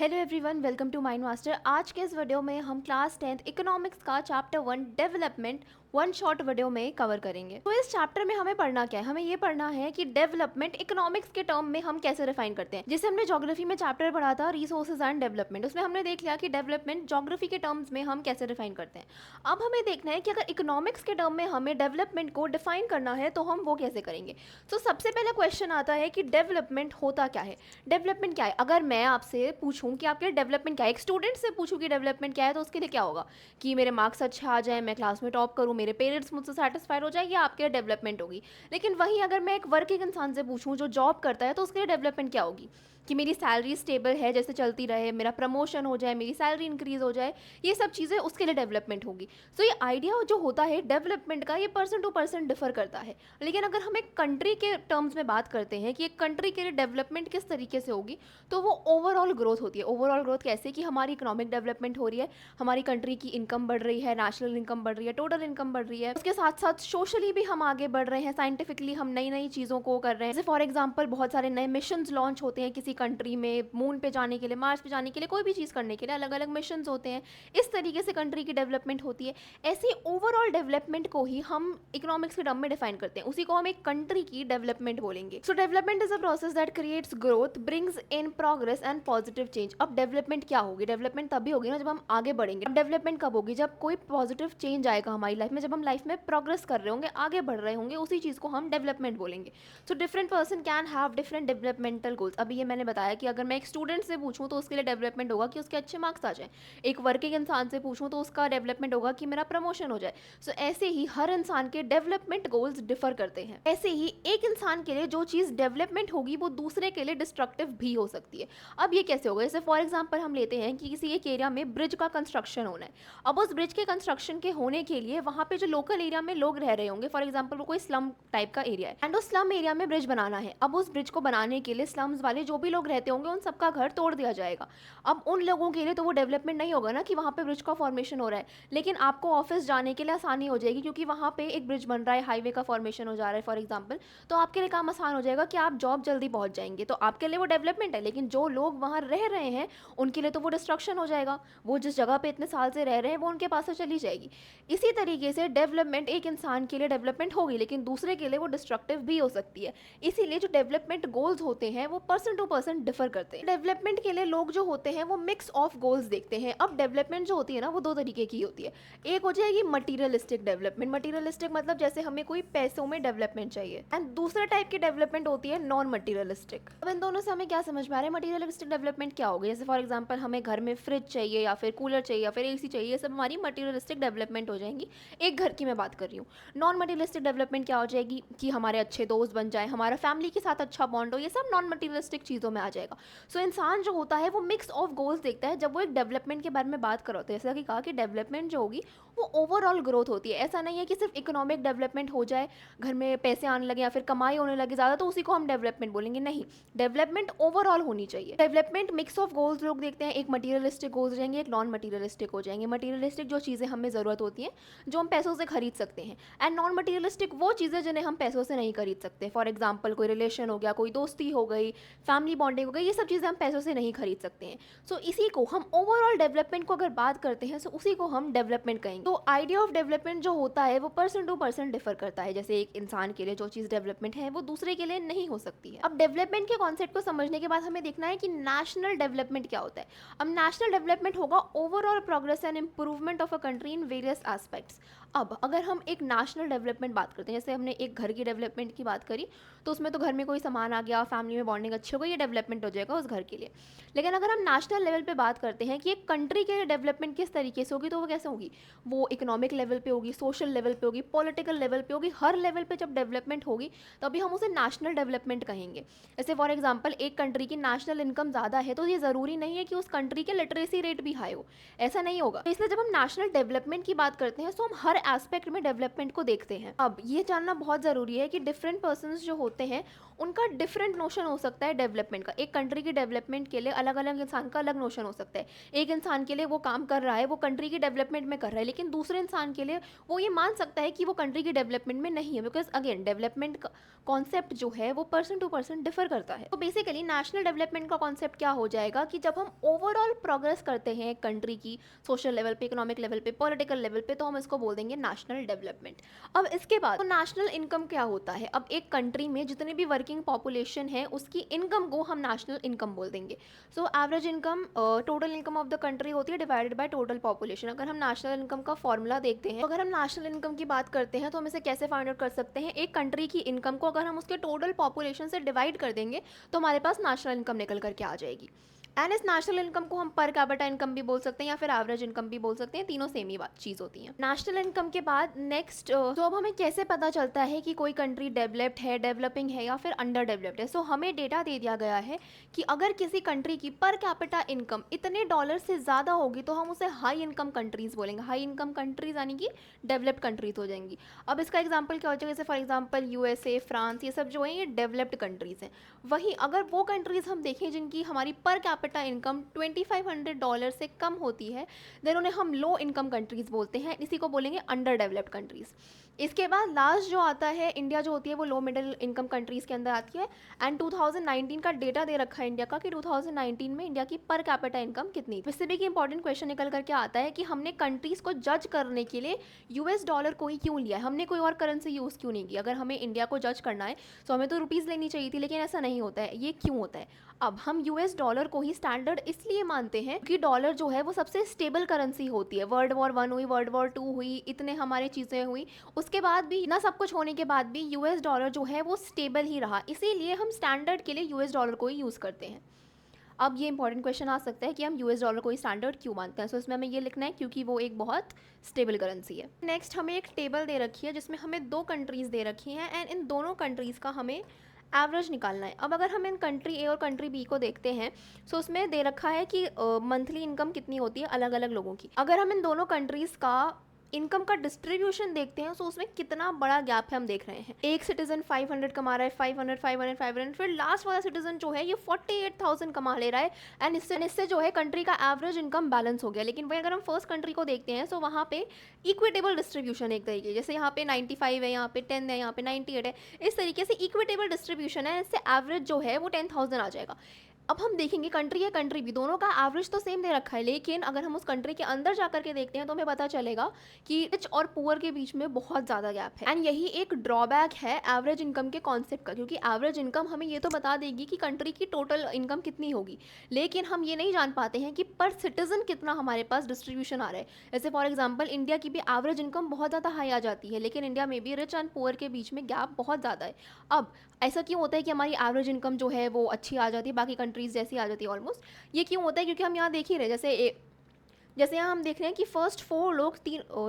Hello everyone, welcome to Mind Master. आज के इस वीडियो में हम क्लास 10th इकोनॉमिक्स का chapter 1 development one shot video में कवर करेंगे। तो इस चैप्टर में हमें पढ़ना क्या है? हमें ये पढ़ना है कि डेवलपमेंट इकोनॉमिक्स के टर्म में हम कैसे डिफाइन करते हैं। जैसे हमने ज्योग्राफी में चैप्टर पढ़ा था रिसोर्सेज एंड डेवलपमेंट, उसमें हमने देख लिया कि डेवलपमेंट ज्योग्राफी के टर्म्स में हम कैसे डिफाइन करते हैं। अब हमें देखना है कि अगर इकोनॉमिक्स के टर्म में हमें डेवलपमेंट को डिफाइन करना है तो हम वो कैसे करेंगे। तो सबसे पहला क्वेश्चन आता है कि डेवलपमेंट होता क्या है। डेवलपमेंट क्या है? अगर मैं आपसे पूछूं कि आपके लिए डेवलपमेंट क्या है, एक स्टूडेंट से पूछूं कि डेवलपमेंट क्या है, तो उसके लिए क्या होगा कि मेरे मार्क्स अच्छे आ जाए, मैं क्लास में टॉप करूं, मेरे पेरेंट्स मुझसे सेटिस्फाइड हो जाए, ये आपके लिए डेवलपमेंट होगी। लेकिन वहीं अगर मैं एक वर्किंग इंसान से पूछूं जो जॉब करता है, तो उसके लिए डेवलपमेंट क्या होगी कि मेरी सैलरी स्टेबल है, जैसे चलती रहे, मेरा प्रमोशन हो जाए, मेरी सैलरी इंक्रीज हो जाए, ये सब चीज़ें उसके लिए डेवलपमेंट होगी। सो ये आइडिया जो होता है डेवलपमेंट का, ये पर्सन टू पर्सन डिफर करता है। लेकिन अगर हम एक कंट्री के टर्म्स में बात करते हैं कि एक कंट्री के लिए डेवलपमेंट किस तरीके से होगी, तो वो ओवरऑल ग्रोथ होती है। ओवरऑल ग्रोथ कैसे कि हमारी इकोनॉमिक डेवलपमेंट हो रही है, हमारी कंट्री की इनकम बढ़ रही है, नेशनल इनकम बढ़ रही है, टोटल इनकम बढ़ रही है, उसके साथ साथ सोशली भी हम आगे बढ़ रहे हैं, साइंटिफिकली हम नई नई चीज़ों को कर रहे हैं। जैसे फॉर एग्जाम्पल बहुत सारे नए मिशन लॉन्च होते हैं किसी कंट्री में, मून पे जाने के लिए, मार्स पे जाने के लिए, कोई भी चीज़ करने के लिए अलग अलग मिशन होते हैं। इस तरीके से कंट्री की डेवलपमेंट होती है। ऐसी ओवरऑल डेवलपमेंट को ही हम इकोनॉमिक्स के टर्म में डिफाइन करते हैं, उसी को हम एक कंट्री की डेवलपमेंट बोलेंगे। सो development is a process that creates growth, brings in progress and positive change. अब डेवलपमेंट क्या होगी? डेवलपमेंट तभी होगी ना जब हम आगे बढ़ेंगे। अब डेवलपमेंट कब होगी? जब कोई पॉजिटिव चेंज आएगा हमारी लाइफ में, जब हम लाइफ में प्रोग्रेस कर रहे होंगे, आगे बढ़ रहे होंगे, उसी चीज़ को हम डेवलपमेंट बोलेंगे। So different person can have different developmental goals. अभी ये मैंने बताया कि अगर मैं एक स्टूडेंट से पूछूं तो उसके लिए डेवलपमेंट होगा कि उसके अच्छे मार्क्स आ जाए, एक वर्किंग इंसान से पूछूं तो उसका डेवलपमेंट होगा कि मेरा प्रमोशन हो जाए। सो ऐसे ही हर इंसान के डेवलपमेंट गोल्स डिफर करते हैं। ऐसे ही एक इंसान के लिए जो चीज़ डेवलपमेंट होगी वो दूसरे के लिए डिस्ट्रक्टिव भी हो सकती है। अब ये कैसे होगा? जैसे फॉर एग्जाम्पल हम लेते हैं कि किसी एक एरिया में ब्रिज का कंस्ट्रक्शन होना है। अब उस ब्रिज के कंस्ट्रक्शन के होने के लिए वहाँ पे जो लोकल एरिया में लोग रह रहे होंगे, फॉर एग्जाम्पल वो कोई स्लम टाइप का एरिया है एंड उस स्लम एरिया में ब्रिज बनाना है। अब उस ब्रिज को बनाने के लिए स्लम्स वाले जो भी लोग रहते होंगे उन सबका घर तोड़ दिया जाएगा। अब उन लोगों के लिए तो वो डेवलपमेंट नहीं होगा ना कि वहाँ पे ब्रिज का फॉर्मेशन हो रहा है, लेकिन आपको ऑफिस जाने के लिए आसानी हो जाएगी क्योंकि वहाँ पे एक ब्रिज बन रहा है, हाईवे का फॉर्मेशन हो जा रहा है फॉर एग्जाम्पल। तो आपके लिए काम आसान हो जाएगा कि आप जॉब जल्दी पहुँच जाएंगे, तो आपके लिए वो डेवलपमेंट है। लेकिन जो लोग वहाँ रह रहे हैं उनके लिए तो वो डिस्ट्रक्शन हो जाएगा। वो जिस जगह पे इतने साल से रह रहे हैं वो उनके पास से चली जाएगी। इसी तरीके से डेवलपमेंट एक इंसान के लिए डेवलपमेंट होगी, लेकिन दूसरे के लिए वो डिस्ट्रक्टिव भी हो सकती है। इसीलिए जो डेवलपमेंट गोल्स होते हैं वो पर्सन टू पर्सन डिफर करते हैं। डेवलपमेंट के लिए लोग जो होते हैं वो मिक्स ऑफ गोल्स देखते हैं। अब डेवलपमेंट जो होती है ना वो दो तरीके की होती है। एक हो जाएगी मटीरियलिस्टिक डेवलपमेंट। मटीरियलिस्टिक मतलब जैसे हमें कोई पैसों में डेवलपमेंट चाहिए, एंड दूसरा टाइप की डेवलपमेंट होती है नॉन मटीरियलिस्टिक। अब इन दोनों से हमें क्या समझ में आ रहा है? मटीरियलिस्टिक डेवलपमेंट क्या होगी? जैसे फॉर एग्जाम्पल हमें घर में फ्रिज चाहिए या फिर कूलर चाहिए या फिर एसी चाहिए, ये सब हमारी मटीरियलिस्टिक डेवलपमेंट हो जाएंगी। एक घर की मैं बात कर रही हूँ। नॉन मटीरियलिस्टिक डेवलपमेंट क्या हो जाएगी कि हमारे अच्छे दोस्त बन जाए, हमारा फैमिली के साथ अच्छा बॉन्ड हो, ये सब नॉन मटीरियलिस्टिक चीज़ों में आ जाएगा। सो इंसान जो होता है वो मिक्स ऑफ गोल्स देखता है जब वो एक डेवलपमेंट के बारे में बात करो। तो जैसा कि कहा कि डेवलपमेंट जो होगी वो ओवरऑल ग्रोथ होती है। ऐसा नहीं है कि सिर्फ इकोनॉमिक डेवलपमेंट हो जाए, घर में पैसे आने लगे या फिर कमाई होने लगे ज़्यादा, तो उसी को हम डेवलपमेंट बोलेंगे। नहीं, डेवलपमेंट ओवरऑल होनी चाहिए। डेवलपमेंट मिक्स ऑफ गोल्स लोग देखते हैं। एक मटीरियलिस्टिक गोल्स रहेंगे, एक नॉन मटीरियलिस्टिक हो जाएंगे। मटीरियलिस्टिक जो चीज़ें हमें ज़रूरत होती हैं, जो हम पैसों से खरीद सकते हैं, एंड नॉन मटीरियलिस्टिक वो चीज़ें जिन्हें हम पैसों से नहीं खरीद सकते। फॉर एग्जाम्पल कोई रिलेशन हो गया, कोई दोस्ती हो गई, फैमिली बॉन्डिंग हो गई, ये सब चीज़ें हम पैसों से नहीं खरीद सकते हैं। सो इसी को हम ओवरऑल डेवलपमेंट को अगर बात करते हैं तो उसी को हम डेवलपमेंट कहेंगे। तो आइडिया ऑफ डेवलपमेंट जो होता है वो पर्सन टू पर्सन डिफर करता है। जैसे एक इंसान के लिए जो चीज़ डेवलपमेंट है वो दूसरे के लिए नहीं हो सकती है। अब डेवलपमेंट के कॉन्सेप्ट को समझने के बाद हमें देखना है कि नेशनल डेवलपमेंट क्या होता है। अब नेशनल डेवलपमेंट होगा overall progress and improvement of a country in various aspects. अब अगर हम एक नेशनल डेवलपमेंट बात करते हैं, जैसे हमने एक घर की डेवलपमेंट की बात करी, तो उसमें तो घर में कोई सामान आ गया, फैमिली में बॉन्डिंग अच्छी हो गई, ये डेवलपमेंट हो जाएगा उस घर के लिए। लेकिन अगर हम नेशनल लेवल पे बात करते हैं कि एक कंट्री के लिए डेवलपमेंट किस तरीके से होगी, तो वो कैसे होगी? वो इकोनॉमिक लेवल पे होगी, सोशल लेवल पे होगी, पॉलिटिकल लेवल पे होगी। हर लेवल पे जब डेवलपमेंट होगी तभी हम उसे नेशनल डेवलपमेंट कहेंगे। जैसे फॉर एग्जाम्पल एक कंट्री की नेशनल इनकम ज़्यादा है तो ये ज़रूरी नहीं है कि उस कंट्री के लिटरेसी रेट भी हाई हो, ऐसा नहीं होगा। तो इसलिए जब हम नेशनल डेवलपमेंट की बात करते हैं तो हम हर एस्पेक्ट में डेवलपमेंट को देखते हैं। अब ये जानना बहुत ज़रूरी है कि डिफरेंट पर्सन्स जो होते हैं उनका डिफरेंट नोशन हो सकता है डेवलपमेंट का। एक कंट्री की डेवलपमेंट के लिए अलग अलग इंसान का अलग नोशन हो सकता है। एक इंसान के लिए वो काम कर रहा है, वो कंट्री की डेवलपमेंट में कर रहा है, लेकिन दूसरे इंसान के लिए वो ये मान सकता है कि वो कंट्री की डेवलपमेंट में नहीं है, बिकॉज अगेन डेवलपमेंट का कॉन्सेप्ट जो है वो पर्सन टू पर्सन डिफर करता है। तो बेसिकली नेशनल डेवलपमेंट का कॉन्सेप्ट क्या हो जाएगा कि जब हम ओवरऑल प्रोग्रेस करते हैं कंट्री की सोशल लेवल पे, इकोनॉमिक लेवल पे, पॉलिटिकल लेवल पे, तो हम इसको बोल देंगे नेशनल डेवलपमेंट। अब इसके बाद तो नेशनल इनकम क्या होता है? अब एक कंट्री में जितने भी वर्किंग पॉपुलेशन है उसकी इनकम को हम नेशनल इनकम बोल देंगे। So average income total income of the country होती है डिवाइडेड बाय टोटल पॉपुलेशन। अगर हम नेशनल इनकम का फॉर्मूला देखते हैं, अगर हम नेशनल इनकम की बात करते हैं तो हम इसे कैसे फाइंड आउट कर सकते हैं? एक कंट्री की इनकम को अगर हम उसके टोटल पॉपुलेशन से डिवाइड कर देंगे तो हमारे पास नेशनल इनकम निकल करके आ जाएगी। एंड इस नेशनल इनकम को हम पर कैपिटा इनकम भी बोल सकते हैं या फिर एवरेज इनकम भी बोल सकते हैं, तीनों सेम ही बात चीज़ होती है। नेशनल इनकम के बाद नेक्स्ट तो अब हमें कैसे पता चलता है कि कोई कंट्री डेवलप्ड है, डेवलपिंग है या फिर अंडर डेवलप्ड है? सो हमें डेटा दे दिया गया है कि अगर किसी कंट्री की पर कैपिटा इनकम इतने डॉलर से ज़्यादा होगी तो हम उसे हाई इनकम कंट्रीज़ बोलेंगे। हाई इनकम कंट्रीज़ यानी कि डेवलप्ड कंट्रीज हो जाएंगी। अब इसका एग्जाम्पल क्या हो जाएगा? जैसे फॉर एग्जाम्पल यूएसए, फ्रांस, ये सब जो है ये डेवलप्ड कंट्रीज़ हैं। वहीं अगर वो कंट्रीज़ हम देखें जिनकी हमारी पर कैपिटा इनकम $2500 से कम होती है, देन उन्हें हम लो इनकम कंट्रीज़ बोलते हैं, इसी को बोलेंगे अंडर डेवलप्ड कंट्रीज़। इसके बाद लास्ट जो आता है इंडिया, जो होती है वो लो मिडिल इनकम कंट्रीज़ के अंदर आती है। एंड 2019 का डेटा दे रखा है इंडिया का कि 2019 में इंडिया की पर कैपिटा इनकम कितनी। इससे भी एक इंपॉर्टेंट क्वेश्चन निकल करके आता है कि हमने कंट्रीज़ को जज करने के लिए यूएस डॉलर को ही क्यों लिया है, हमने कोई और करेंसी यूज़ क्यों नहीं की? अगर हमें इंडिया को जज करना है तो हमें तो रुपीज़ लेनी चाहिए थी, लेकिन ऐसा नहीं होता है। ये क्यों होता है? अब हम यूएस डॉलर को ही स्टैंडर्ड इसलिए मानते हैं कि डॉलर जो है वो सबसे स्टेबल करेंसी होती है। वर्ल्ड वॉर 1 हुई, वर्ल्ड वॉर 2 हुई, इतने हमारे चीज़ें हुई, उसके बाद भी ना सब कुछ होने के बाद भी यूएस डॉलर जो है वो स्टेबल ही रहा, इसीलिए हम स्टैंडर्ड के लिए यूएस डॉलर को ही यूज़ करते हैं। अब ये इंपॉर्टेंट क्वेश्चन आ सकता है कि हम यूएस डॉलर को ही स्टैंडर्ड क्यों मानते हैं? सो इसमें हमें ये लिखना है क्योंकि वो एक बहुत स्टेबल करेंसी है। नेक्स्ट हमें एक टेबल दे रखी है जिसमें हमें दो कंट्रीज़ दे रखी हैं एंड इन दोनों कंट्रीज़ का हमें एवरेज निकालना है। अब अगर हम इन कंट्री ए और कंट्री बी को देखते हैं सो उसमें दे रखा है कि मंथली इनकम कितनी होती है अलग अलग लोगों की। अगर हम इन दोनों कंट्रीज़ का इनकम का डिस्ट्रीब्यूशन देखते हैं तो उसमें कितना बड़ा गैप है हम देख रहे हैं। एक सिटीजन 500 कमा रहा है, 500 500 500, फिर लास्ट वाला सिटीजन जो है ये 48,000 कमा ले रहा है एंड इससे जो है कंट्री का एवरेज इनकम बैलेंस हो गया। लेकिन वही अगर हम फर्स्ट कंट्री को देखते हैं तो वहाँ पे इक्विटेबल डिस्ट्रीब्यूशन एक तरीके, जैसे यहाँ पे 95 है, यहाँ पे 10 है, यहाँ पे 98 है, इस तरीके से इक्विटेबल डिस्ट्रीब्यूशन है, इससे एवरेज जो है वो 10,000 आ जाएगा। अब हम देखेंगे कंट्री है कंट्री भी, दोनों का एवरेज तो सेम दे रखा है, लेकिन अगर हम उस कंट्री के अंदर जाकर के देखते हैं तो हमें पता चलेगा कि रिच और पुअर के बीच में बहुत ज़्यादा गैप है। एंड यही एक ड्रॉबैक है एवरेज इनकम के कॉन्सेप्ट का, क्योंकि एवरेज इनकम हमें ये तो बता देगी कि कंट्री की टोटल इनकम कितनी होगी, लेकिन हम ये नहीं जान पाते हैं कि पर सिटीजन कितना हमारे पास डिस्ट्रीब्यूशन आ रहा है। जैसे फॉर एग्जाम्पल इंडिया की भी एवरेज इनकम बहुत ज़्यादा हाई आ जाती है, लेकिन इंडिया में भी रिच एंड पुअर के बीच में गैप बहुत ज़्यादा है। अब ऐसा क्यों होता है कि हमारी एवरेज इनकम जो है वो अच्छी आ जाती है, बाकी कंट्रीज़ जैसी आ जाती है ऑलमोस्ट? ये क्यों होता है? क्योंकि हम यहाँ देख ही रहे, जैसे यहाँ हम देख रहे हैं कि फर्स्ट 4 लोग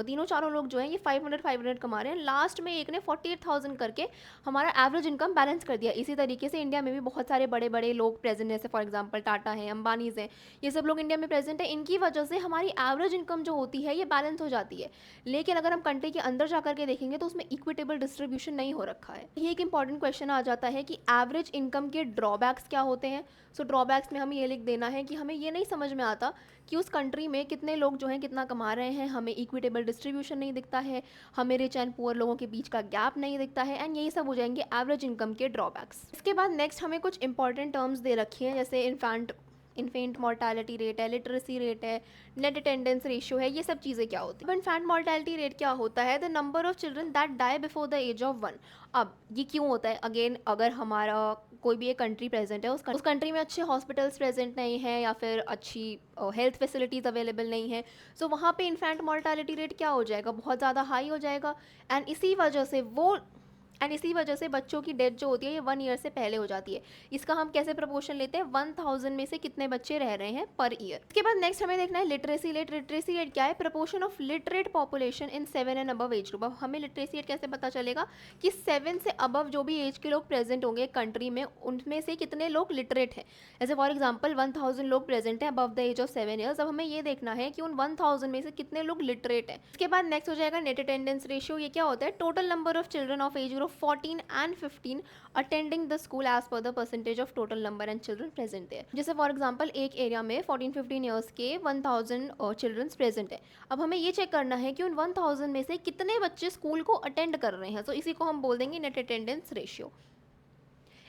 तीनों चारों लोग जो हैं ये 500 कमा रहे हैं, लास्ट में एक ने 48,000 करके हमारा एवरेज इनकम बैलेंस कर दिया। इसी तरीके से इंडिया में भी बहुत सारे बड़े बड़े लोग प्रेजेंट हैं, जैसे फॉर एग्जांपल टाटा हैं, अंबानीज़ हैं, ये सब लोग इंडिया में प्रेजेंट है। इनकी वजह से हमारी एवरेज इनकम जो होती है ये बैलेंस हो जाती है। लेकिन अगर हम कंट्री के अंदर जाकर के देखेंगे तो उसमें इक्विटेबल डिस्ट्रीब्यूशन नहीं हो रखा है। ये एक इंपॉर्टेंट क्वेश्चन आ जाता है कि एवरेज इनकम के ड्रॉबैक्स क्या होते हैं। सो ड्रॉबैक्स में हमें ये लिख देना है कि हमें ये नहीं समझ में आता कि उस कंट्री में कितने लोग जो हैं कितना कमा रहे हैं, हमें इक्विटेबल डिस्ट्रीब्यूशन नहीं दिखता है, हमें रिच एंड पुअर लोगों के बीच का गैप नहीं दिखता है, एंड यही सब हो जाएंगे एवरेज इनकम के ड्रॉबैक्स। इसके बाद नेक्स्ट हमें कुछ इंपॉर्टेंट टर्म्स दे रखी हैं, जैसे इन्फेंट मॉर्टैलिटी रेट है, लिटरेसी रेट है, नेट अटेंडेंस रेशियो है, ये सब चीज़ें क्या होती है। इन्फेंट मॉर्टैलिटी रेट क्या होता है? The number of children that die before the age of 1। अब ये क्यों होता है? अगेन अगर हमारा कोई भी एक कंट्री प्रेजेंट है, उस कंट्री में अच्छे हॉस्पिटल्स प्रेजेंट नहीं हैं या फिर अच्छी हेल्थ फैसिलिटीज़ अवेलेबल नहीं है, सो वहाँ पे इन्फेंट मॉर्टैलिटी रेट क्या हो जाएगा? बहुत ज़्यादा हाई हो जाएगा। एंड इसी वजह से वो एंड इसी वजह से बच्चों की डेथ जो होती है ये 1 ईयर से पहले हो जाती है। इसका हम कैसे प्रपोर्शन लेते हैं, 1000 में से कितने बच्चे रह रहे हैं पर ईयर। इसके बाद नेक्स्ट हमें देखना है लिटरेसी रेट। लिटरेसी रेट क्या है, proportion of literate population in 7 and above age group. अब हमें लिटरेसी रेट कैसे पता चलेगा कि 7 से अबव जो भी एज के लोग प्रेजेंट होंगे कंट्री में, उनमें से कितने लोग लिटरेट हैं। जैसे फॉर एग्जाम्पल 1000 लोग प्रेजेंट हैं above the age of 7 years. अब हमें ये देखना है कि उन 1000 में से कितने लोग लिटरेट हैं। इसके बाद नेक्स्ट हो जाएगा नेट अटेंडेंस रेशियो। ये क्या होता है, total number of children of age group 14 and 15 attending the school age पर the percentage of total number and children present there. जैसे फॉर एग्जांपल एक एरिया में 14-15 ईयर्स के 1000 चिल्ड्रन प्रेजेंट है। अब हमें ये चेक करना है कि उन 1000 में से कितने बच्चे स्कूल को अटेंड कर रहे हैं। तो इसी को हम बोल देंगे नेट अटेंडेंस रेशियो।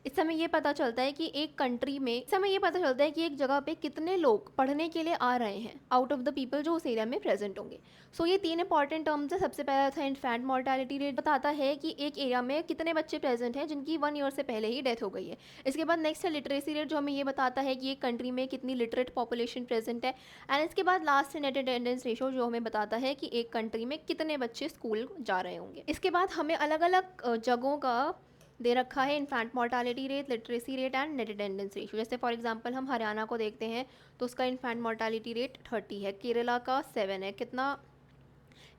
इस समय ये पता चलता है कि एक कंट्री में, इस समय ये पता चलता है कि एक जगह पे कितने लोग पढ़ने के लिए आ रहे हैं आउट ऑफ द पीपल जो उस एरिया में प्रेजेंट होंगे। सो ये 3 इंपॉर्टेंट टर्म्स है। सबसे पहला था इन्फेंट मोर्टेलिटी रेट, बताता है कि एक एरिया में कितने बच्चे प्रेजेंट हैं जिनकी 1 ईयर से पहले ही डेथ हो गई है। इसके बाद नेक्स्ट है लिटरेसी रेट, जो हमें ये बताता है कि एक कंट्री में कितनी लिटरेट पॉपुलेशन प्रेजेंट है। एंड इसके बाद लास्ट है नेट अटेंडेंस रेशियो, जो हमें बताता है कि एक कंट्री में कितने बच्चे स्कूल जा रहे होंगे। इसके बाद हमें अलग अलग जगहों का दे रखा है infant mortality rate, literacy rate and net attendance ratio. जैसे फॉर एग्जांपल हम हरियाणा को देखते हैं तो उसका इन्फेंट मोर्टालिटी रेट 30 है, केरला का 7 है। कितना,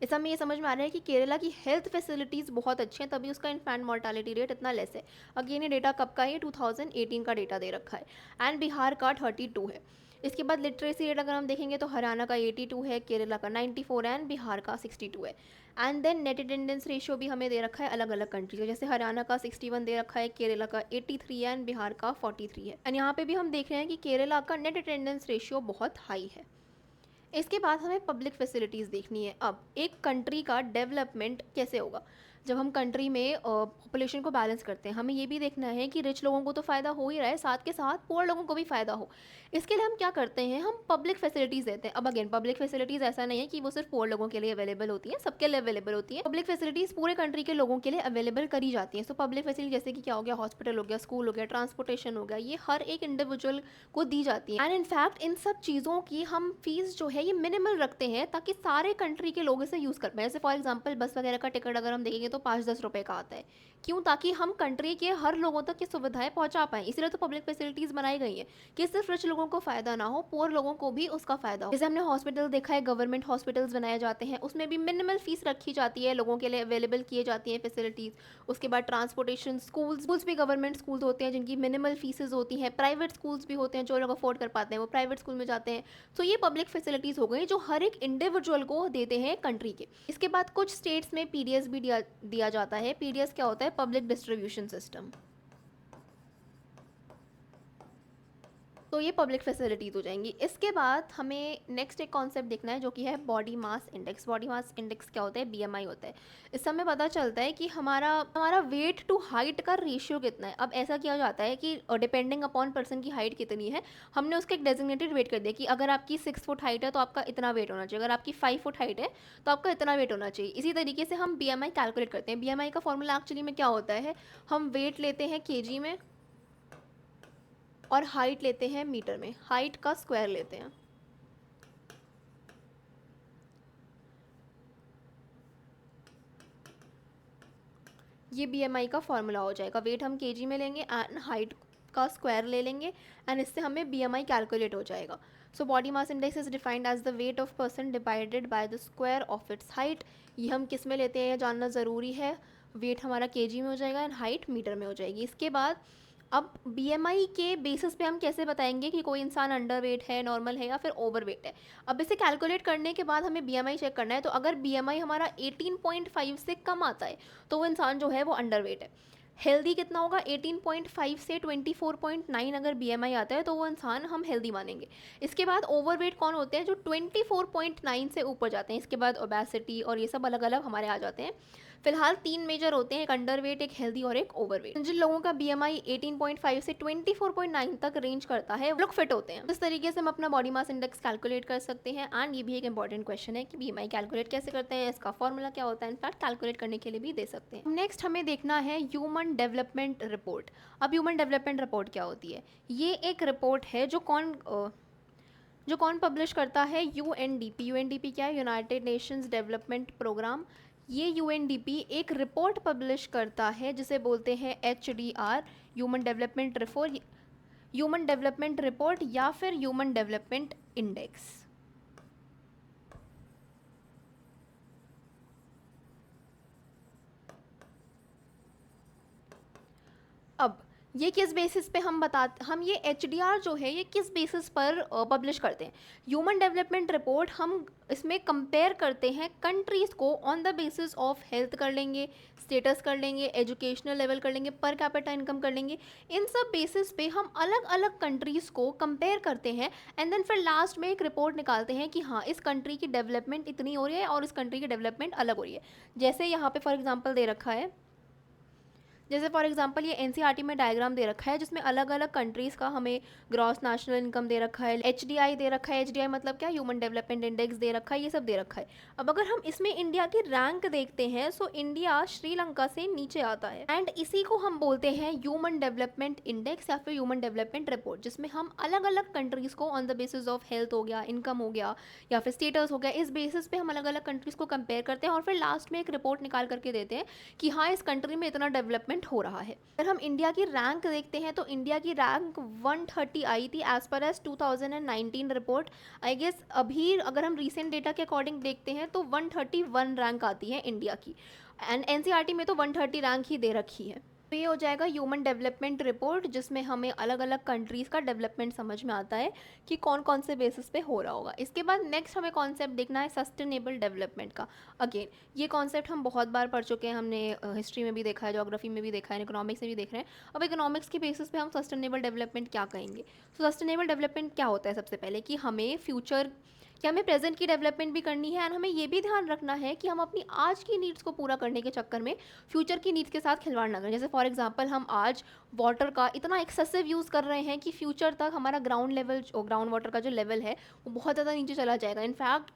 इस हमें ये समझ में आ रहा है कि केरला की हेल्थ फैसिलिटीज़ बहुत अच्छी हैं, तभी उसका इन्फेंट मोर्टालिटी रेट इतना लेस है। अगेन ये डेटा कब का है, 2018 का डेटा दे रखा है। एंड बिहार का 32 है। इसके बाद लिटरेसी रेट अगर हम देखेंगे तो हरियाणा का 82 है, केरला का 94 है एंड बिहार का 62 है। And then net attendance ratio भी हमें दे रखा है अलग अलग कंट्री का। जैसे हरियाणा का 61 दे रखा है, केरला का 83 है एंड बिहार का 43 है। एंड यहाँ पे भी हम देख रहे हैं कि केरला का नेट अटेंडेंस रेशियो बहुत हाई है। इसके बाद हमें पब्लिक फैसिलिटीज़ देखनी है। अब एक कंट्री का डेवलपमेंट कैसे होगा, जब हम कंट्री में पॉपुलेशन को बैलेंस करते हैं, हमें ये भी देखना है कि रिच लोगों को तो फ़ायदा हो ही रहा है, साथ के साथ पुअर लोगों को भी फ़ायदा हो। इसके लिए हम क्या करते हैं, हम पब्लिक फैसिलिटीज़ देते हैं। अब अगेन पब्लिक फैसिलिटीज़ ऐसा नहीं है कि वो सिर्फ पुअर लोगों के लिए अवेलेबल होती है, सबके लिए अवेलेबल होती है। पब्लिक फैसिलिटीज़ पूरे कंट्री के लोगों के लिए अवेलेबल करी जाती हैं। सो पब्लिक फैसिलिटी जैसे कि क्या हो गया, हॉस्पिटल हो गया, स्कूल हो गया, ट्रांसपोर्टेशन हो गया, ये हर एक इंडिविजुअल को दी जाती है। एंड इनफैक्ट इन सब चीज़ों की हम फीस जो है ये मिनिमल रखते हैं ताकि सारे कंट्री के लोग इसे यूज़ कर पाए। जैसे फॉर एग्जांपल बस वगैरह का टिकट अगर हम देखेंगे तो 5-10 रुपये का आता है। क्यों, ताकि हम कंट्री के हर लोगों तक ये सुविधाएं पहुंचा पाएं। इसलिए तो पब्लिक फैसिलिटीज़ बनाई गई है कि सिर्फ रिच लोगों को फ़ायदा ना हो, पुअर लोगों को भी उसका फ़ायदा हो। जैसे हमने हॉस्पिटल देखा है, गवर्नमेंट हॉस्पिटल्स बनाए जाते हैं, उसमें भी मिनिमल फीस रखी जाती है, लोगों के लिए अवेलेबल किए जाती हैं फैसिलिटीज़। उसके बाद ट्रांसपोर्टेशन, स्कूल्स भी गवर्नमेंट स्कूल्स होते हैं जिनकी मिनिमल फीसेज होती हैं। प्राइवेट स्कूल्स भी होते हैं, जो लोग अफोर्ड कर पाते हैं वो प्राइवेट स्कूल में जाते हैं। तो ये पब्लिक फैसिलिटीज़ हो गई जो हर एक इंडिविजुअल को देते हैं कंट्री के। इसके बाद कुछ स्टेट्स में पीडीएस भी दिया जाता है। पीडीएस क्या होता है, पब्लिक डिस्ट्रीब्यूशन सिस्टम। तो ये पब्लिक फैसिलिटीज़ हो जाएंगी। इसके बाद हमें नेक्स्ट एक कॉन्सेप्ट देखना है जो कि है body mass index. Body mass index क्या होता है, बीएमआई होता है। इससे हमें पता चलता है कि हमारा वेट टू हाइट का रेशियो कितना है। अब ऐसा किया जाता है कि डिपेंडिंग अपॉन पर्सन की हाइट कितनी है, हमने उसका एक डेजिग्नेटेड वेट कर दिया कि अगर आपकी 6 फुट हाइट है तो आपका इतना वेट होना चाहिए, अगर आपकी 5 फुट हाइट है तो आपका इतना वेट होना चाहिए। इसी तरीके से हम बीएमआई कैलकुलेट करते हैं। बीएमआई का फॉर्मूला एक्चुअली में क्या होता है, हम वेट लेते हैं केजी में और हाइट लेते हैं मीटर में, हाइट का स्क्वायर लेते हैं। ये बीएमआई का फॉर्मूला हो जाएगा। वेट हम केजी में लेंगे एंड हाइट का स्क्वायर ले लेंगे एंड इससे हमें बीएमआई कैलकुलेट हो जाएगा। So body mass index is defined as the weight of person divided by the square of its height. ये हम किस में लेते हैं ये जानना ज़रूरी है। वेट हमारा केजी में हो जाएगा एंड हाइट मीटर में हो जाएगी। इसके बाद अब बीएमआई के बेसिस पे हम कैसे बताएंगे कि कोई इंसान अंडर वेट है, नॉर्मल है या फिर ओवर वेट है। अब इसे कैलकुलेट करने के बाद हमें बीएमआई चेक करना है। तो अगर बीएमआई हमारा 18.5 से कम आता है तो वो इंसान जो है वो अंडर वेट है। हेल्दी कितना होगा, 18.5 से 24.9 अगर बीएमआई आता है तो वो इंसान हम हेल्दी मानेंगे। इसके बाद ओवरवेट कौन होते हैं, जो 24.9 से ऊपर जाते हैं। इसके बाद ओबेसिटी और ये सब अलग अलग हमारे आ जाते हैं। फिलहाल 3 मेजर होते हैं, एक अंडरवेट, एक हेल्दी और एक ओवरवेट। जिन लोगों का बीएमआई 18.5 से 24.9 तक रेंज करता है वो लोग फिट होते हैं। इस तरीके से हम अपना बॉडी मास इंडेक्स कैलकुलेट कर सकते हैं। एंड ये भी एक इंपॉर्टेंट क्वेश्चन है कि बीएमआई कैलकुलेट कैसे करते हैं, इसका फॉर्मूला क्या होता है, इनफैक्ट कैलकुलेट करने के लिए भी दे सकते हैं। नेक्स्ट हमें देखना है ह्यूमन डेवलपमेंट रिपोर्ट। अब ह्यूमन डेवलपमेंट रिपोर्ट क्या होती है, ये एक रिपोर्ट है जो कौन पब्लिश करता है, यूएनडीपी। यूएनडीपी क्या है, यूनाइटेड नेशंस डेवलपमेंट प्रोग्राम। ये यूएनडीपी एक रिपोर्ट पब्लिश करता है जिसे बोलते हैं एचडीआर, ह्यूमन डेवलपमेंट रिपोर्ट या फिर ह्यूमन डेवलपमेंट इंडेक्स। अब ये किस बेसिस पे हम ये एचडीआर जो है ये किस बेसिस पर पब्लिश करते हैं? ह्यूमन डेवलपमेंट रिपोर्ट हम इसमें कंपेयर करते हैं कंट्रीज़ को on the basis of health कर लेंगे, स्टेटस कर लेंगे, एजुकेशनल लेवल कर लेंगे, पर कैपिटा इनकम कर लेंगे। इन सब बेसिस पे हम अलग अलग कंट्रीज़ को कंपेयर करते हैं एंड देन फिर लास्ट में एक रिपोर्ट निकालते हैं कि हाँ, इस कंट्री की डेवलपमेंट इतनी हो रही है और इस कंट्री की डेवलपमेंट अलग हो रही है। जैसे यहाँ पे फॉर एग्जाम्पल दे रखा है, जैसे फॉर एग्जांपल ये एनसीईआरटी में डायग्राम दे रखा है जिसमें अलग अलग कंट्रीज़ का हमें ग्रॉस नेशनल इनकम दे रखा है, एचडीआई दे रखा है, एचडीआई मतलब क्या, ह्यूमन डेवलपमेंट इंडेक्स दे रखा है, ये सब दे रखा है। अब अगर हम इसमें इंडिया की रैंक देखते हैं सो इंडिया श्रीलंका से नीचे आता है एंड इसी को हम बोलते हैं ह्यूमन डेवलपमेंट इंडेक्स या फिर ह्यूमन डेवलपमेंट रिपोर्ट, जिसमें हम अलग अलग कंट्रीज़ को on the basis of health हो गया, इनकम हो गया या फिर स्टेटस हो गया, इस बेसिस पे हम अलग अलग कंट्रीज़ को कंपेयर करते हैं और फिर लास्ट में एक रिपोर्ट निकाल करके देते हैं कि हाँ, इस कंट्री में इतना डेवलपमेंट हो रहा है। अगर हम इंडिया की रैंक देखते हैं तो इंडिया की रैंक 130 आई थी as per as 2019 report. I guess अभी अगर हम रिसेंट डेटा के अकॉर्डिंग देखते हैं तो 131 रैंक आती है इंडिया की एंड एनसीईआरटी में तो 130 रैंक ही दे रखी है। तो ये हो जाएगा ह्यूमन डेवलपमेंट रिपोर्ट जिसमें हमें अलग अलग कंट्रीज़ का डेवलपमेंट समझ में आता है कि कौन कौन से बेसिस पे हो रहा होगा। इसके बाद नेक्स्ट हमें कॉन्सेप्ट देखना है सस्टेनेबल डेवलपमेंट का। अगेन ये कॉन्सेप्ट हम बहुत बार पढ़ चुके हैं, हमने हिस्ट्री में भी देखा है, ज्योग्राफी में भी देखा है, इकोनॉमिक्स में भी देख रहे हैं। अब इकोनॉमिक्स के बेसिस पे हम सस्टेनेबल डेवलपमेंट क्या कहेंगे? तो सस्टेनेबल डेवलपमेंट क्या होता है? सबसे पहले कि हमें फ्यूचर कि हमें प्रेजेंट की डेवलपमेंट भी करनी है एंड हमें ये भी ध्यान रखना है कि हम अपनी आज की नीड्स को पूरा करने के चक्कर में फ्यूचर की नीड्स के साथ खिलवाड़ ना करें। जैसे फॉर एग्जांपल हम आज वाटर का इतना एक्सेसिव यूज़ कर रहे हैं कि फ्यूचर तक हमारा ग्राउंड वाटर का जो लेवल है वो बहुत ज़्यादा नीचे चला जाएगा, इनफैक्ट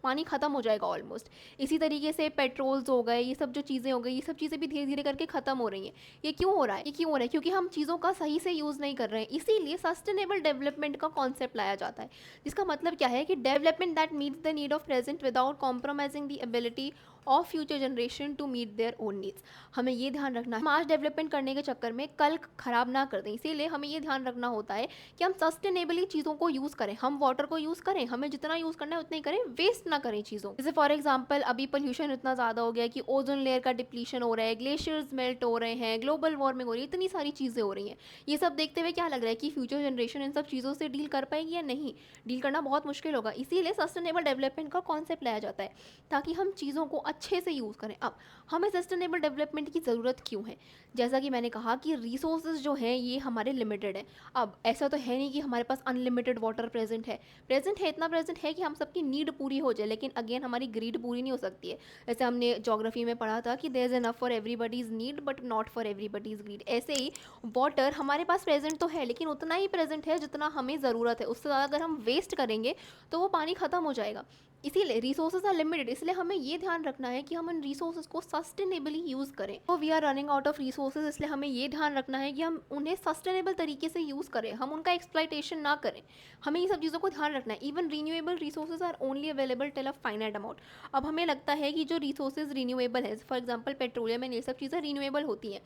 पानी ख़त्म हो जाएगा ऑलमोस्ट। इसी तरीके से पेट्रोल्स हो गए, ये सब जो चीज़ें हो गई, ये सब चीज़ें भी धीरे धीरे करके ख़त्म हो रही हैं। ये क्यों हो रहा है? क्योंकि हम चीज़ों का सही से यूज़ नहीं कर रहे हैं। इसीलिए सस्टेनेबल डेवलपमेंट का कॉन्सेप्ट लाया जाता है, जिसका मतलब क्या है कि development that meets the need of present without compromising the ability of future generation to meet their own needs. हमें ये ध्यान रखना है हम आज डेवलपमेंट करने के चक्कर में कल खराब ना कर दें। इसीलिए हमें ये ध्यान रखना होता है कि हम सस्टेनेबली चीज़ों को यूज़ करें, हम वाटर को यूज़ करें, हमें जितना यूज़ करना है उतना ही करें, वेस्ट ना करें चीज़ों। जैसे फॉर एग्जांपल अभी पोल्यूशन इतना ज़्यादा हो गया है कि ओजोन लेयर का डिप्लीशन हो रहा है, ग्लेशियर्स मेल्ट हो रहे हैं, ग्लोबल वार्मिंग हो रही है, इतनी सारी चीज़ें हो रही हैं। ये सब देखते हुए क्या लग रहा है कि फ्यूचर जनरेशन इन सब चीज़ों से डील कर पाएगी या नहीं? डील करना बहुत मुश्किल होगा। इसीलिए सस्टेनेबल डेवलपमेंट का कॉन्सेप्ट लाया जाता है ताकि हम चीज़ों को अच्छे से यूज़ करें। अब हमें सस्टेनेबल डेवलपमेंट की ज़रूरत क्यों है? जैसा कि मैंने कहा कि रिसोर्सेज जो हैं ये हमारे लिमिटेड हैं। अब ऐसा तो है नहीं कि हमारे पास अनलिमिटेड वाटर प्रेजेंट है, इतना प्रेजेंट है कि हम सबकी नीड पूरी हो जाए, लेकिन अगेन हमारी ग्रीड पूरी नहीं हो सकती है। जैसे हमने ज्योग्राफी में पढ़ा था कि there is enough for everybody's need but not for everybody's greed. ऐसे ही वाटर हमारे पास प्रेजेंट तो है लेकिन उतना ही प्रेजेंट है जितना हमें ज़रूरत है। उससे ज़्यादा अगर हम वेस्ट करेंगे तो वो पानी ख़त्म हो जाएगा। इसीलिए रिसोर्सेज आर लिमिटेड, इसलिए हमें ये ध्यान रखना है कि हम इन रिसोर्सेज को सस्टेनेबली यूज़ करें। तो we are running out of resources, इसलिए हमें ये ध्यान रखना है कि हम उन्हें सस्टेनेबल तरीके से यूज़ करें, हम उनका एक्सप्लॉइटेशन ना करें। हमें ये सब चीज़ों को ध्यान रखना है। Even renewable resources are only available till a finite amount. अब हमें लगता है कि जो रिसोर्सेज रीन्यूएबल है, फॉर एग्जाम्पल पेट्रोलियम एंड ये सब चीज़ें रीन्यूएबल होती हैं,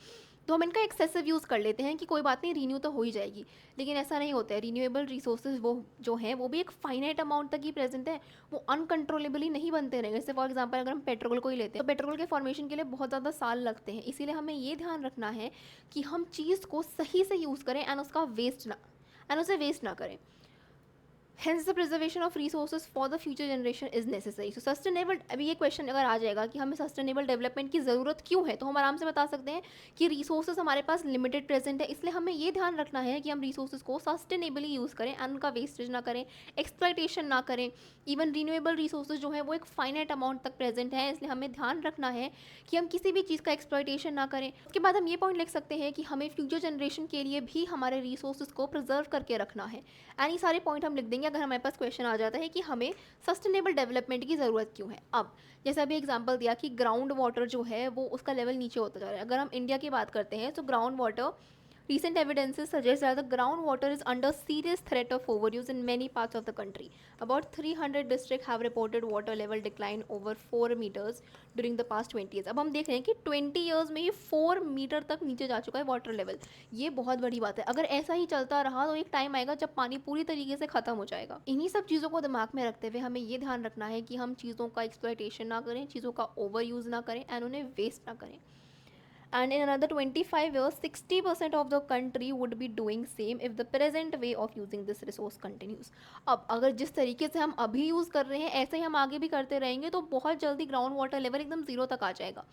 तो हम इनका एक्सेसिव यूज़ कर लेते हैं कि कोई बात नहीं, रीन्यू तो हो ही जाएगी। लेकिन ऐसा नहीं होता है। रीन्यूएबल रिसोर्सेज वो जो हैं वो भी एक फाइनाइट अमाउंट तक ही प्रेजेंट है, वो अनकंट्रोलेबली नहीं बनते रहेंगे। जैसे फॉर एग्जांपल अगर हम पेट्रोल को ही लेते हैं तो पेट्रोल के फॉर्मेशन के लिए बहुत ज़्यादा साल लगते हैं। इसीलिए हमें ये ध्यान रखना है कि हम चीज़ को सही से यूज़ करें एंड उसे वेस्ट ना करें। Hence the preservation of resources for the future generation is necessary. So sustainable, अभी ये क्वेश्चन अगर आ जाएगा कि हमें सस्टेनेबल डेवलपमेंट की ज़रूरत क्यों है, तो हम आराम से बता सकते हैं कि रिसोर्सेज हमारे पास लिमिटेड प्रेजेंट है, इसलिए हमें ये ध्यान रखना है कि हम रिसोर्सेज को सस्टेनेबली यूज़ करें एंड उनका वेस्टेज ना करें, एक्सप्लॉइटेशन ना करें। इवन रीन्यूएबल रिसोर्सेज जो है वो एक फाइनाइट अमाउंट तक प्रेजेंट है, इसलिए हमें ध्यान रखना है कि हम किसी भी चीज़ का एक्सप्लॉइटेशन ना करें। उसके बाद हम ये पॉइंट लिख सकते हैं कि हमें फ्यूचर जनरेशन के लिए भी हमारे रिसोर्सेज को प्रिजर्व करके रखना है। एंड ये सारे पॉइंट हम लिख देंगे अगर हमारे पास क्वेश्चन आ जाता है कि हमें सस्टेनेबल डेवलपमेंट की ज़रूरत क्यों है। अब जैसे अभी एग्जांपल दिया कि ग्राउंड वाटर जो है वो उसका लेवल नीचे होता जा रहा है। अगर हम इंडिया की बात करते हैं तो ground water Recent evidences suggest that the groundwater is under serious threat of overuse in many parts of the country. About 300 districts have reported water level decline over 4 meters during the past 20 years. अब हम देख रहे हैं कि 20 years में ये 4 metre तक नीचे जा चुका है वाटर लेवल। ये बहुत बड़ी बात है। अगर ऐसा ही चलता रहा तो एक टाइम आएगा जब पानी पूरी तरीके से खत्म हो जाएगा। इन्हीं सब चीज़ों को दिमाग में रखते हुए हमें ये ध्यान रखना है कि हम चीज़ों का एक्सप्लॉयटेशन ना करें, चीज़ों का ओवर यूज़ ना करें एंड उन्हें वेस्ट ना करें। And in another 25 years 60% of the country would be doing same if the present way of using this resource continues. अब अगर जिस तरीके से हम अभी यूज़ कर रहे हैं ऐसे ही हम आगे भी करते रहेंगे तो बहुत जल्दी ग्राउंड वाटर लेवल एकदम ज़ीरो तक आ जाएगा,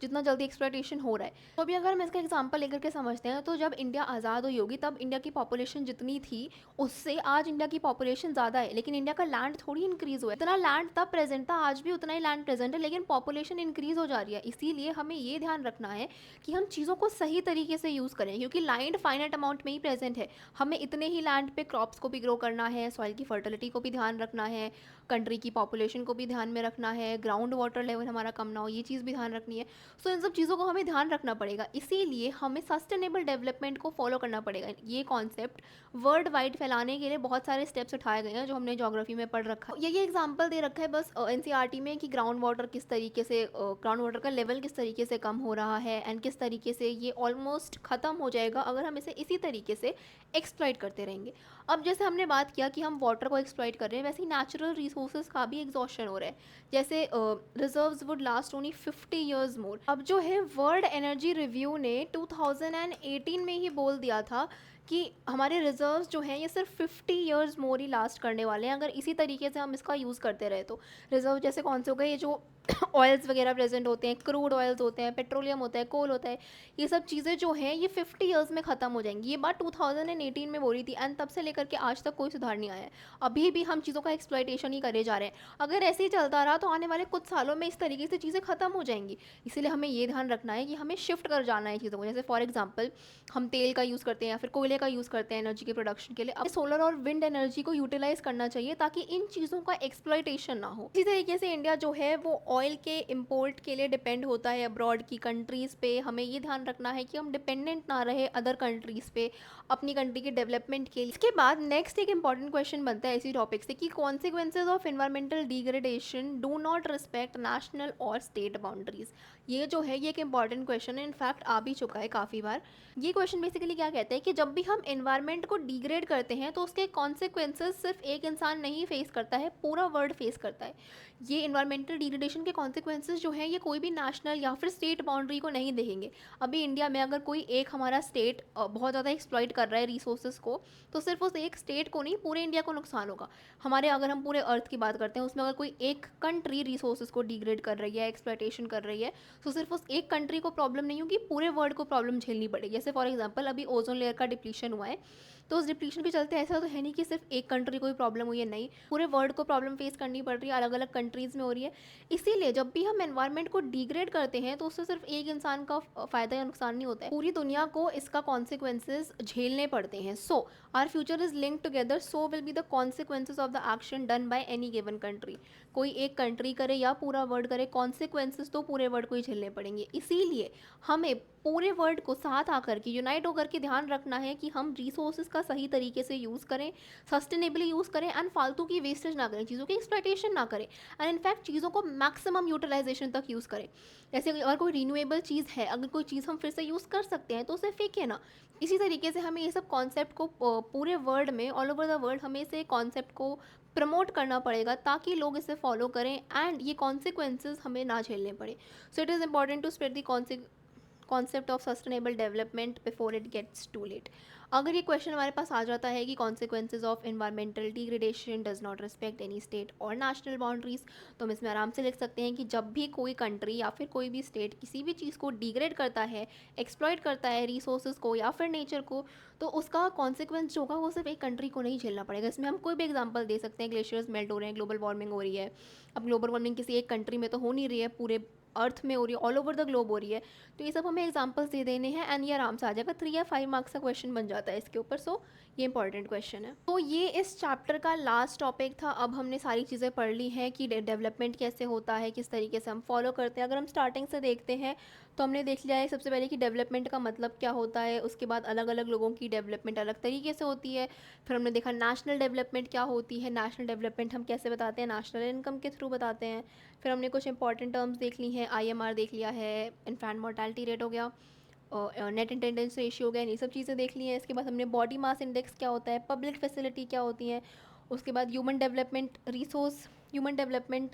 जितना जल्दी एक्सप्लॉयटेशन हो रहा है। तो अभी अगर हम इसका एग्जांपल लेकर के समझते हैं तो जब इंडिया आज़ाद हुई होगी तब इंडिया की पॉपुलेशन जितनी थी उससे आज इंडिया की पॉपुलेशन ज़्यादा है, लेकिन इंडिया का लैंड थोड़ी इंक्रीज़ हुआ है। इतना लैंड तब प्रेजेंट था, आज भी उतना ही लैंड प्रेजेंट है, लेकिन पॉपुलेशन इंक्रीज़ हो जा रही है। इसीलिए हमें ये ध्यान रखना है कि हम चीज़ों को सही तरीके से यूज़ करें, क्योंकि लैंड फाइनाइट अमाउंट में ही प्रेजेंट है। हमें इतने ही लैंड पे क्रॉप्स को भी ग्रो करना है, सॉइल की फर्टिलिटी को भी ध्यान रखना है, कंट्री की पॉपुलेशन को भी ध्यान में रखना है, ग्राउंड वाटर लेवल हमारा कम ना हो, ये चीज़ भी ध्यान रखनी है। सो इन सब चीज़ों को हमें ध्यान रखना पड़ेगा। इसीलिए हमें सस्टेनेबल डेवलपमेंट को फॉलो करना पड़ेगा। ये कॉन्सेप्ट वर्ल्ड वाइड फैलाने के लिए बहुत सारे स्टेप्स उठाए गए हैं जो हमने ज्योग्राफी में पढ़ रखा है। ये एग्जाम्पल दे रखा है बस एनसीईआरटी में कि ग्राउंड वाटर किस तरीके से, ग्राउंड वाटर का लेवल किस तरीके से कम हो रहा है एंड किस तरीके से ये ऑलमोस्ट ख़त्म हो जाएगा अगर हम इसे इसी तरीके से एक्सप्लॉइट करते रहेंगे। अब जैसे हमने बात किया कि हम वाटर को एक्सप्लॉइट कर रहे हैं, वैसे ही नेचुरल रिसोर्सेज का भी एग्जॉस्शन हो रहा है। जैसे reserves would last only 50 years more. अब जो है वर्ल्ड एनर्जी रिव्यू ने 2018 में ही बोल दिया था कि हमारे रिजर्व्स जो हैं ये सिर्फ 50 ईयर्स मोर ही लास्ट करने वाले हैं अगर इसी तरीके से हम इसका यूज़ करते रहे तो। रिजर्व जैसे कौन से हो गए, ये जो ऑयल्स वगैरह प्रेजेंट होते हैं, क्रूड ऑयल्स होते हैं, पेट्रोलियम होता है, कोल होता है, ये सब चीज़ें जो हैं ये 50 ईयर्स में ख़त्म हो जाएंगी। ये बात 2018 में बोली थी एंड तब से लेकर के आज तक कोई सुधार नहीं आया है। अभी भी हम चीज़ों का एक्सप्लॉयटेशन ही करे जा रहे हैं। अगर ऐसे ही चलता रहा तो आने वाले कुछ सालों में इस तरीके से चीज़ें ख़त्म हो जाएंगी। इसीलिए हमें ये ध्यान रखना है कि हमें शिफ्ट कर जाना है चीज़ों को। जैसे फॉर एग्जाम्पल हम तेल का यूज़ करते हैं या फिर कोयले का यूज़ करते हैं एनर्जी के प्रोडक्शन के लिए, अब सोलर और विंड एनर्जी को यूटिलाइज करना चाहिए ताकि इन चीज़ों का एक्सप्लॉयटेशन ना हो। इसी तरीके से इंडिया जो है वो ऑयल के इम्पोर्ट के लिए डिपेंड होता है अब्रॉड की कंट्रीज़ पे। हमें ये ध्यान रखना है कि हम डिपेंडेंट ना रहे अदर कंट्रीज़ पे अपनी कंट्री के डेवलपमेंट के लिए। इसके बाद नेक्स्ट एक इंपॉर्टेंट क्वेश्चन बनता है इसी टॉपिक से कि consequences of environmental degradation do not respect national और स्टेट बाउंड्रीज। ये जो है ये एक इंपॉर्टेंट क्वेश्चन है, इनफैक्ट आ भी चुका है काफ़ी बार। ये क्वेश्चन बेसिकली क्या कहता है कि जब भी हम एनवायरनमेंट को डिग्रेड करते हैं तो उसके कॉन्सिक्वेंसेज सिर्फ एक इंसान नहीं फेस करता है, पूरा वर्ल्ड फेस करता है। ये एनवायरमेंटल डिग्रेडेशन के कॉन्सिक्वेंसेज जो हैं ये कोई भी नेशनल या फिर स्टेट बाउंड्री को नहीं देखेंगे। अभी इंडिया में अगर कोई एक हमारा स्टेट बहुत ज़्यादा एक्सप्लॉइट कर रहा है रिसोर्सेज को, तो सिर्फ उस एक स्टेट को नहीं पूरे इंडिया को नुकसान होगा। हमारे अगर हम पूरे अर्थ की बात करते हैं उसमें अगर कोई एक कंट्री रिसोर्सेज को डिग्रेड कर रही है, एक्सप्लॉइटेशन कर रही है, तो सिर्फ उस एक कंट्री को प्रॉब्लम नहीं होगी, पूरे वर्ल्ड को प्रॉब्लम झेलनी पड़ेगी। जैसे फॉर एग्जांपल अभी ओजोन लेयर का डिप्लीशन हुआ है, तो उस डिप्लीशन के चलते ऐसा तो है नहीं कि सिर्फ एक कंट्री को ही प्रॉब्लम हुई है, नहीं, पूरे वर्ल्ड को प्रॉब्लम फेस करनी पड़ रही है, अलग अलग कंट्रीज़ में हो रही है। इसीलिए जब भी हम एनवायरनमेंट को डिग्रेड करते हैं तो उससे सिर्फ एक इंसान का फ़ायदा या नुकसान नहीं होता है, पूरी दुनिया को इसका कॉन्सिक्वेंसेज झेलने पड़ते हैं। So our future is linked together, so will be the consequences of the action done by any given country. कोई एक कंट्री करे या पूरा वर्ल्ड करे, कॉन्सिक्वेंसेज तो पूरे वर्ल्ड को ही झेलने पड़ेंगे। इसीलिए हमें पूरे वर्ल्ड को साथ आकर के यूनाइट होकर के ध्यान रखना है कि हम रिसोर्सेज का सही तरीके से यूज़ करें, सस्टेनेबली यूज़ करें एंड फालतू की वेस्टेज ना करें, चीज़ों की एक्सप्लॉयटेशन ना करें एंड इनफैक्ट चीज़ों को मैक्सिमम यूटिलाइजेशन तक यूज़ करें। जैसे अगर कोई रीन्यूएबल चीज़ है, अगर कोई चीज़ हम फिर से यूज़ कर सकते हैं तो उसे फेंके ना। इसी तरीके से हमें ये सब कॉन्सेप्ट को पूरे वर्ल्ड में, ऑल ओवर द वर्ल्ड, हमें इसे कॉन्सेप्ट को प्रमोट करना पड़ेगा ताकि लोग इसे फॉलो करें एंड ये कॉन्सिक्वेंसेज हमें ना झेलने पड़े। So it is important to spread the concept of sustainable development before it gets too late. अगर ये क्वेश्चन हमारे पास आ जाता है कि consequences of environmental degradation does not respect any state और नेशनल बाउंड्रीज, तो हम इसमें आराम से लिख सकते हैं कि जब भी कोई कंट्री या फिर कोई भी स्टेट किसी भी चीज़ को डिग्रेड करता है, एक्सप्लॉइट करता है रिसोर्सेज को या फिर नेचर को, तो उसका कॉन्सिक्वेंस जो होगा वो सिर्फ एक कंट्री को नहीं झेलना पड़ेगा। इसमें हम कोई भी एग्जांपल दे सकते हैं, ग्लेशियर्स मेल्ट हो रहे हैं, ग्लोबल वार्मिंग हो रही है। अब ग्लोबल वार्मिंग किसी एक कंट्री में तो हो नहीं रही है, पूरे अर्थ में हो रही है, ऑल ओवर द ग्लोब हो रही है। तो ये सब हमें एग्जांपल्स दे देने हैं एंड ये आराम से आ जाएगा, 3 या 5 मार्क्स का क्वेश्चन बन जाता है इसके ऊपर। सो ये इंपॉर्टेंट क्वेश्चन है। तो ये इस चैप्टर का लास्ट टॉपिक था। अब हमने सारी चीज़ें पढ़ ली हैं कि डेवलपमेंट कैसे होता है, किस तरीके से हम फॉलो करते हैं। अगर हम स्टार्टिंग से देखते हैं तो हमने देख लिया है सबसे पहले कि डेवलपमेंट का मतलब क्या होता है, उसके बाद अलग अलग लोगों की डेवलपमेंट अलग तरीके से होती है। फिर हमने देखा नेशनल डेवलपमेंट क्या होती है, नेशनल डेवलपमेंट हम कैसे बताते हैं, नेशनल इनकम के थ्रू बताते हैं। फिर हमने कुछ इंपॉर्टेंट टर्म्स देख ली हैं, आईएमआर देख लिया है, इन्फेंट मोर्टेलिटी रेट हो गया, नेट अटेंडेंस रेशियो हो गया, ये सब चीज़ें देख ली हैं। इसके बाद हमने बॉडी मास इंडेक्स क्या होता है, पब्लिक फैसिलिटी क्या होती है, उसके बाद ह्यूमन डेवलपमेंट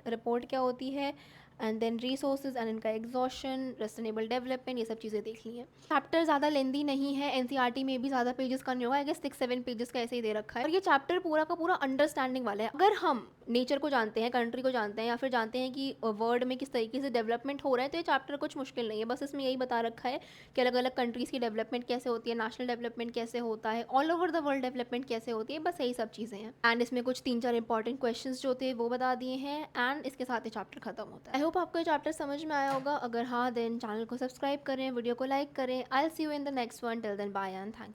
रिपोर्ट क्या होती है, एंड देन रिसोर्सेज एंड इनका एग्जॉशन, सस्टेनेबल डेवलपमेंट, ये सब चीज़ें देख ली हैं। चैप्टर ज़्यादा लेंदी नहीं है, एनसीईआरटी में भी ज़्यादा पेजेस का नहीं होगा, आई गेस 6-7 पेजेस का ऐसे ही दे रखा है। और ये चैप्टर पूरा का पूरा अंडरस्टैंडिंग वाला है। अगर हम नेचर को जानते हैं, कंट्री को जानते हैं, या फिर जानते हैं कि वर्ल्ड में किस तरीके से डेवलपमेंट हो रहा है, तो ये चैप्टर कुछ मुश्किल नहीं है। बस इसमें यही बता रखा है कि अलग अलग कंट्रीज़ की डेवलपमेंट कैसे होती है, नेशनल डेवलपमेंट कैसे होता है, all over the world development कैसे होती है, बस यही सब चीज़ें हैं। एंड इसमें कुछ 3-4 इंपॉर्टेंट क्वेश्चंस जो थे वो बता दिए हैं, एंड इसके साथ ही चैप्टर खत्म होता है। आई होप आपको ये चैप्टर समझ में आया होगा। अगर हाँ, देन चैनल को सब्सक्राइब करें, वीडियो को लाइक करें। I will see you in the next one. Till then bye and thank